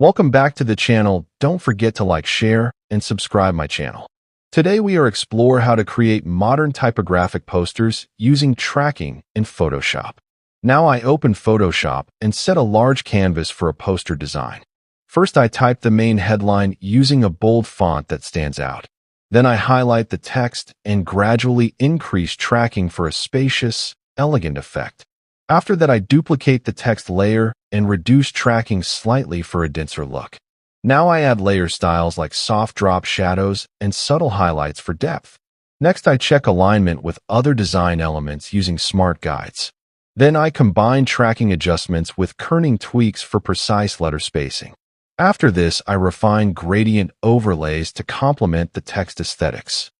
Welcome back to the channel. Don't forget to like, share, and subscribe my channel. Today we are explore how to create modern typographic posters using tracking in Photoshop. Now I open Photoshop and set a large canvas for a poster design. First I type the main headline using a bold font that stands out. Then I highlight the text and gradually increase tracking for a spacious, elegant effect. After that I duplicate the text layer and reduce tracking slightly for a denser look. Now I add layer styles like soft drop shadows and subtle highlights for depth. Next I check alignment with other design elements using smart guides. Then I combine tracking adjustments with kerning tweaks for precise letter spacing. After this I refine gradient overlays to complement the text aesthetics.